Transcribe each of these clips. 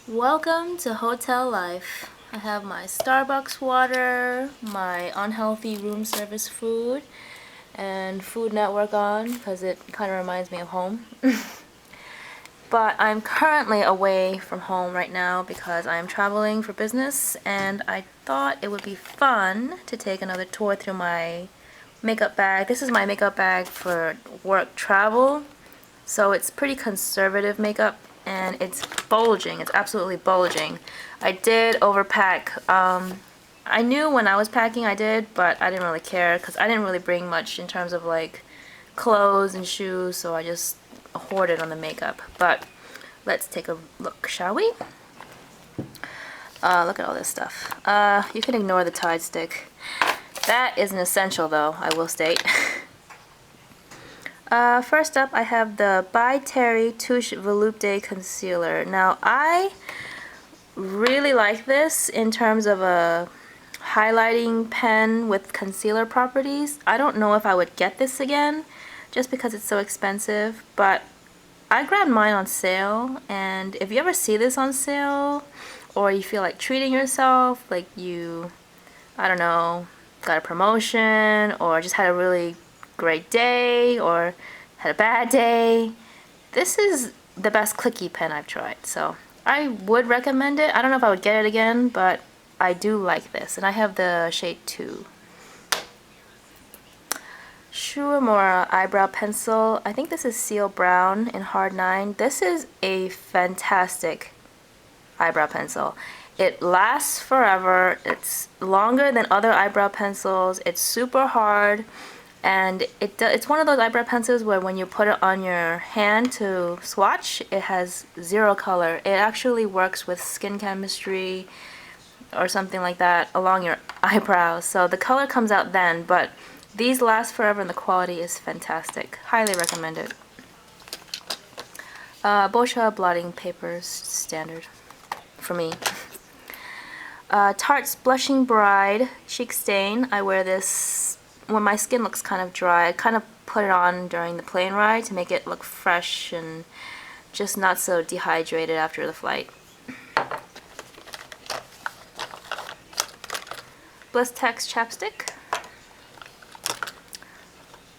Welcome to hotel life. I have my Starbucks water, my unhealthy room service food, and Food Network on because it kind of reminds me of home. But I'm currently away from home right now because I'm traveling for business, and I thought it would be fun to take another tour through my makeup bag. This is my makeup bag for work travel. So it's pretty conservative makeup, and it's bulging. It's absolutely bulging. I did overpack. I knew when I was packing I did, but I didn't really care because I didn't really bring much in terms of like clothes and shoes, so I just hoarded on the makeup. But let's take a look, shall we? Look at all this stuff. You can ignore the Tide stick. That is an essential though, I will state. First up, I have the By Terry Touche Volupte Concealer. Now, I really like this in terms of a highlighting pen with concealer properties. I don't know if I would get this again, just because it's so expensive, but I grabbed mine on sale, and if you ever see this on sale, or you feel like treating yourself, like you, I don't know, got a promotion, or just had a really great day or had a bad day, this is the best clicky pen I've tried. So I would recommend it. I don't know if I would get it again, but I do like this. And I have the shade 2. Shu Uemura eyebrow pencil. I think this is Seal Brown in Hard 9. This is a fantastic eyebrow pencil. It lasts forever. It's longer than other eyebrow pencils. It's super hard. And it's one of those eyebrow pencils where when you put it on your hand to swatch, it has zero color. It actually works with skin chemistry or something like that along your eyebrows. So the color comes out then, but these last forever and the quality is fantastic. Highly recommend it. Boscia blotting papers, standard for me. Tarte's Blushing Bride Cheek Stain. I wear this when my skin looks kind of dry. I kind of put it on during the plane ride to make it look fresh and just not so dehydrated after the flight. Blistex Chapstick.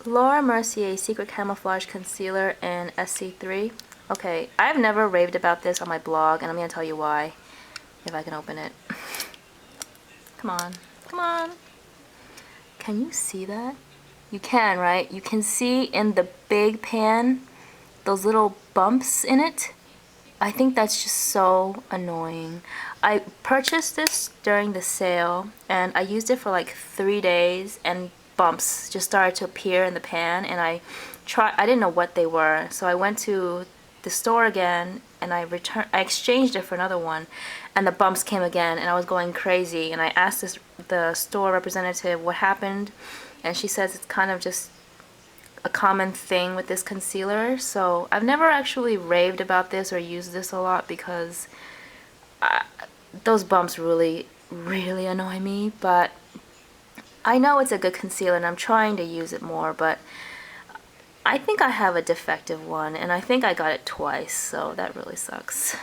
Laura Mercier Secret Camouflage Concealer in SC3. Okay, I've never raved about this on my blog, and I'm going to tell you why, if I can open it. Come on. Come on. Can you see that? You can, right? You can see in the big pan those little bumps in it. I think that's just so annoying. I purchased this during the sale, and I used it for like 3 days, and bumps just started to appear in the pan, and I didn't know what they were, so I went to the store again, and I exchanged it for another one, and the bumps came again, and I was going crazy, and I asked the store representative what happened, and she says it's kind of just a common thing with this concealer. So I've never actually raved about this or used this a lot because those bumps really annoy me, but I know it's a good concealer and I'm trying to use it more, but I think I have a defective one, and I think I got it twice, so that really sucks.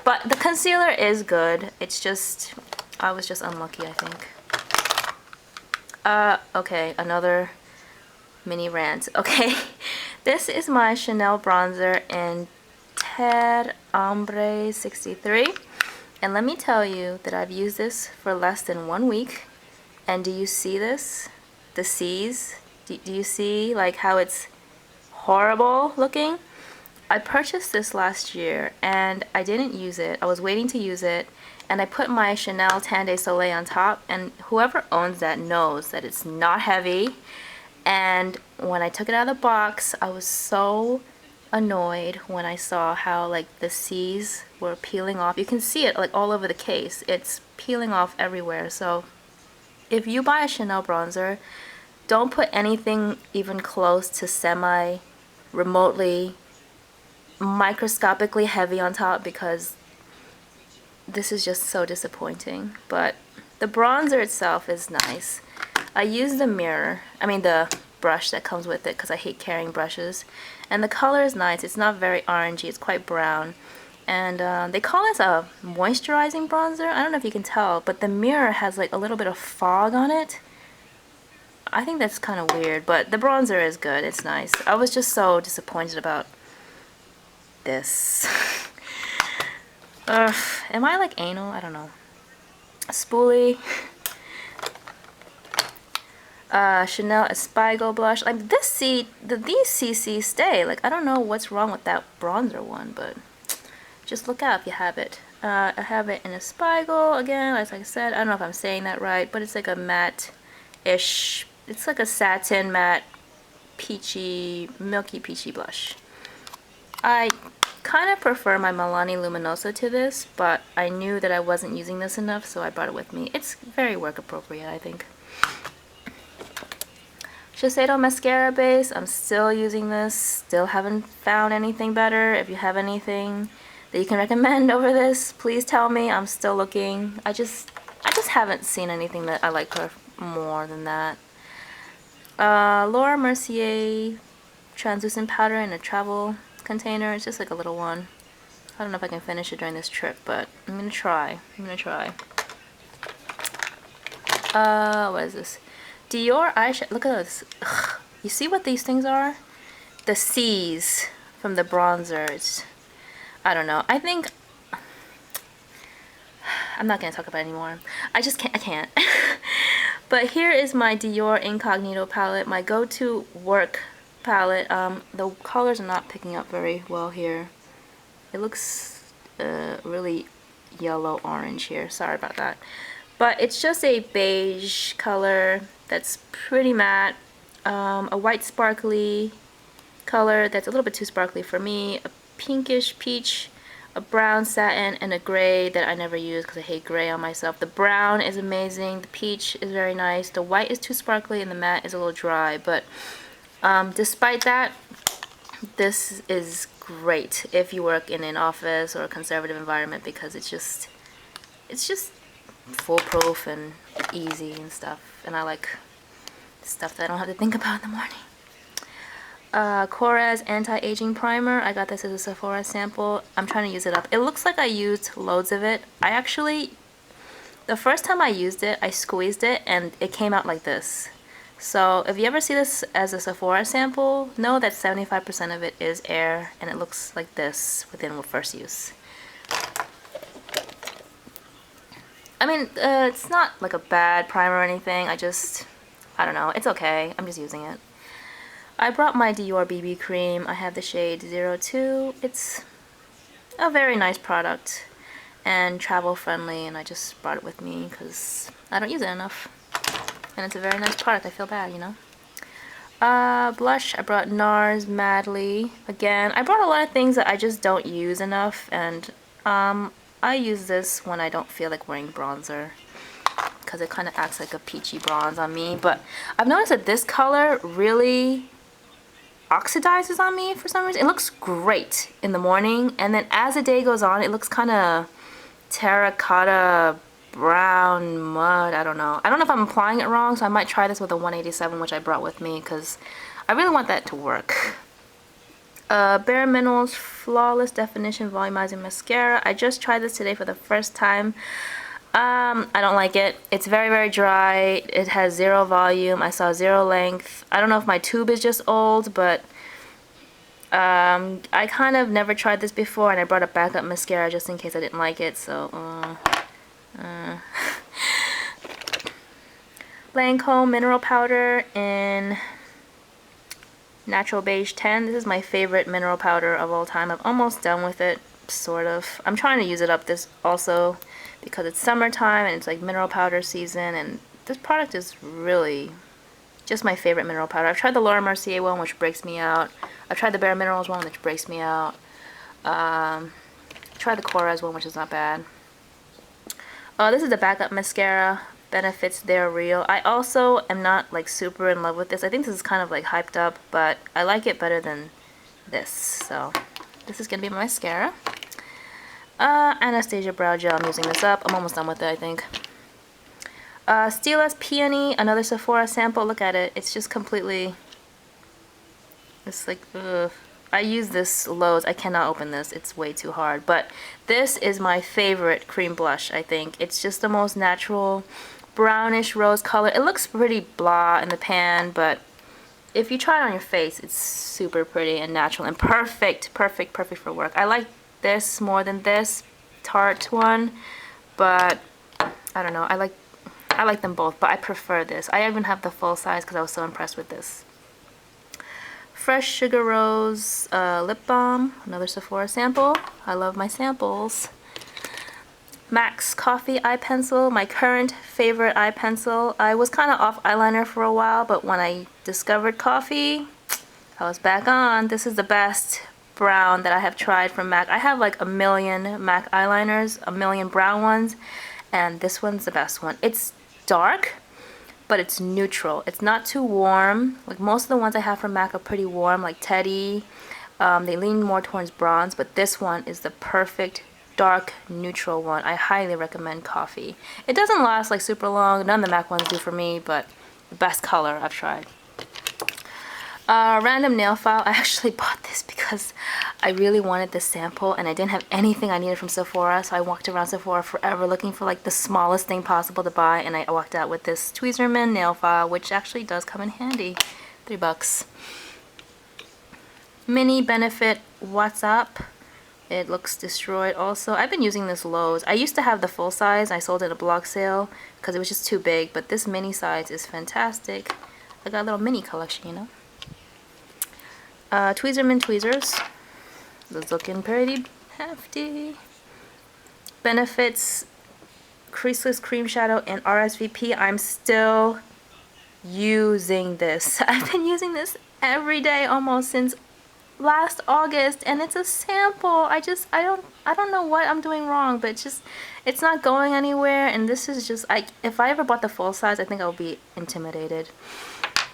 But the concealer is good. It's just, I was just unlucky, I think. Okay, another mini rant. Okay, this is my Chanel bronzer in Terre Ombre 63. And let me tell you that I've used this for less than 1 week. And do you see this? The C's? Do you see like how it's horrible looking? I purchased this last year and I didn't use it. I was waiting to use it, and I put my Chanel Tan de Soleil on top, and whoever owns that knows that it's not heavy. And when I took it out of the box, I was so annoyed when I saw how like the C's were peeling off. You can see it like all over the case. It's peeling off everywhere. So if you buy a Chanel bronzer, don't put anything even close to remotely microscopically heavy on top, because this is just so disappointing. But the bronzer itself is nice. I use the brush that comes with it because I hate carrying brushes, and the color is nice. It's not very orangey, it's quite brown, And they call this a moisturizing bronzer. I don't know if you can tell, but the mirror has like a little bit of fog on it. I think that's kind of weird, but the bronzer is good. It's nice. I was just so disappointed about this. Ugh, am I like anal? I don't know. Spoolie. Chanel Espiego blush. Like these CC stay. Like I don't know what's wrong with that bronzer one, but just look out if you have it. I have it in Espiego again, as I said. I don't know if I'm saying that right, but it's like a matte-ish. It's like a satin matte, peachy, milky peachy blush. I kind of prefer my Milani Luminosa to this, but I knew that I wasn't using this enough, so I brought it with me. It's very work appropriate, I think. Shiseido mascara base. I'm still using this. Still haven't found anything better. If you have anything that you can recommend over this, please tell me. I'm still looking. I just haven't seen anything that I like her more than that. Laura Mercier translucent powder in a travel container. It's just like a little one. I don't know if I can finish it during this trip, but I'm gonna try. What is this? Dior eyeshadow. Look at this. Ugh. You see what these things are? The C's from the bronzers. I don't know. I think I'm not gonna talk about it anymore. I can't. But here is my Dior Incognito palette, my go-to work palette. The colors are not picking up very well here. It looks really yellow orange here. Sorry about that. But it's just a beige color that's pretty matte. A white sparkly color that's a little bit too sparkly for me. A pinkish peach, a brown satin, and a gray that I never use because I hate gray on myself. The brown is amazing. The peach is very nice. The white is too sparkly and the matte is a little dry. But despite that, this is great if you work in an office or a conservative environment because it's just foolproof and easy and stuff. And I like stuff that I don't have to think about in the morning. Korres Anti-Aging Primer. I got this as a Sephora sample. I'm trying to use it up. It looks like I used loads of it. The first time I used it, I squeezed it and it came out like this. So if you ever see this as a Sephora sample, know that 75% of it is air and it looks like this within first use. I mean, it's not like a bad primer or anything. I don't know. It's okay. I'm just using it. I brought my Dior BB cream. I have the shade 02. It's a very nice product and travel friendly, and I just brought it with me because I don't use it enough. And it's a very nice product. I feel bad, you know. Blush. I brought NARS Madly. Again, I brought a lot of things that I just don't use enough, and I use this when I don't feel like wearing bronzer because it kind of acts like a peachy bronze on me. But I've noticed that this color really oxidizes on me for some reason. It looks great in the morning, and then as the day goes on, it looks kind of terracotta brown mud. I don't know if I'm applying it wrong, so I might try this with a 187, which I brought with me because I really want that to work. Bare Minerals Flawless Definition Volumizing Mascara. I just tried this today for the first time. I don't like it. It's very, very dry. It has 0 volume. I saw 0 length. I don't know if my tube is just old, but I kind of never tried this before, and I brought a backup mascara just in case I didn't like it, so Lancome Mineral Powder in Natural Beige 10. This is my favorite mineral powder of all time. I'm almost done with it, sort of. I'm trying to use it up this also because it's summertime and it's like mineral powder season, and this product is really just my favorite mineral powder. I've tried the Laura Mercier one, which breaks me out. I've tried the Bare Minerals one, which breaks me out. Tried the Korres one, which is not bad. This is the backup mascara, Benefits They're Real. I also am not like super in love with this. I think this is kind of like hyped up, but I like it better than this. So this is gonna be my mascara. Anastasia Brow Gel. I'm using this up. I'm almost done with it, I think. Stila Peony, another Sephora sample. Look at it. It's just completely. It's like, ugh. I use this Lowe's. I cannot open this. It's way too hard. But this is my favorite cream blush, I think. It's just the most natural brownish rose color. It looks pretty blah in the pan, but if you try it on your face, it's super pretty and natural and perfect for work. I like this more than this Tarte one, but I don't know. I like them both, but I prefer this. I even have the full size because I was so impressed with this. Fresh Sugar Rose lip balm, another Sephora sample. I love my samples. MAC's Coffee eye pencil, my current favorite eye pencil. I was kind of off eyeliner for a while, but when I discovered Coffee, I was back on. This is the best brown that I have tried from MAC. I have like a million MAC eyeliners, a million brown ones, and this one's the best one. It's dark, but it's neutral. It's not too warm. Like most of the ones I have from MAC are pretty warm, like Teddy. They lean more towards bronze, but this one is the perfect dark neutral one. I highly recommend Coffee. It doesn't last like super long. None of the MAC ones do for me, but the best color I've tried. Random nail file. I actually bought this because I really wanted this sample and I didn't have anything I needed from Sephora, so I walked around Sephora forever looking for like the smallest thing possible to buy, and I walked out with this Tweezerman nail file, which actually does come in handy. $3. Mini Benefit WhatsApp. It looks destroyed also. I've been using this Lowe's. I used to have the full size. I sold it at a blog sale because it was just too big, but this mini size is fantastic. I got a little mini collection, you know. Tweezerman tweezers. This is looking pretty hefty. Benefits Creaseless Cream Shadow and RSVP. I'm still using this. I've been using this every day almost since last August, and it's a sample. I don't know what I'm doing wrong, but it's not going anywhere, and this is just, if I ever bought the full size, I think I would be intimidated.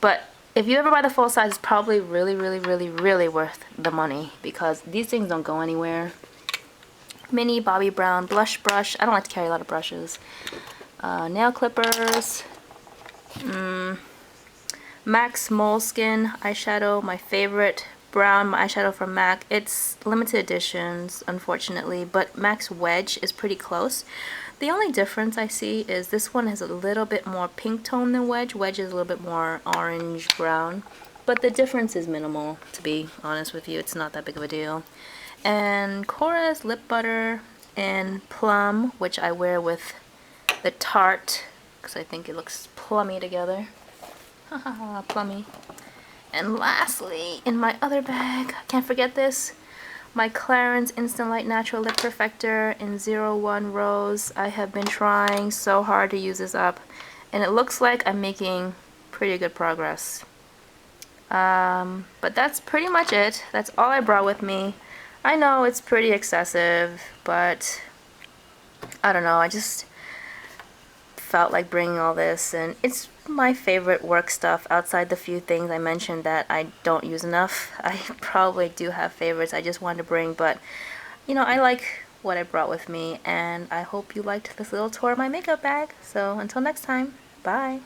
But if you ever buy the full size, it's probably really worth the money because these things don't go anywhere. Mini Bobbi Brown blush brush. I don't like to carry a lot of brushes. Nail clippers. MAC's Moleskin eyeshadow, my favorite brown eyeshadow from MAC. It's limited editions, unfortunately, but MAC's Wedge is pretty close. The only difference I see is this one has a little bit more pink tone than Wedge. Wedge is a little bit more orange brown, but the difference is minimal, to be honest with you. It's not that big of a deal. And Korres lip butter and plum, which I wear with the Tarte because I think it looks plummy together. Haha, plummy. And lastly, in my other bag, I can't forget this, my Clarins Instant Light Natural Lip Perfector in 01 Rose. I have been trying so hard to use this up, and it looks like I'm making pretty good progress. But that's pretty much it. That's all I brought with me. I know it's pretty excessive, but I don't know. I just felt like bringing all this, and it's my favorite work stuff outside the few things I mentioned that I don't use enough. I probably do have favorites I just wanted to bring, but you know, I like what I brought with me, and I hope you liked this little tour of my makeup bag. So until next time, bye.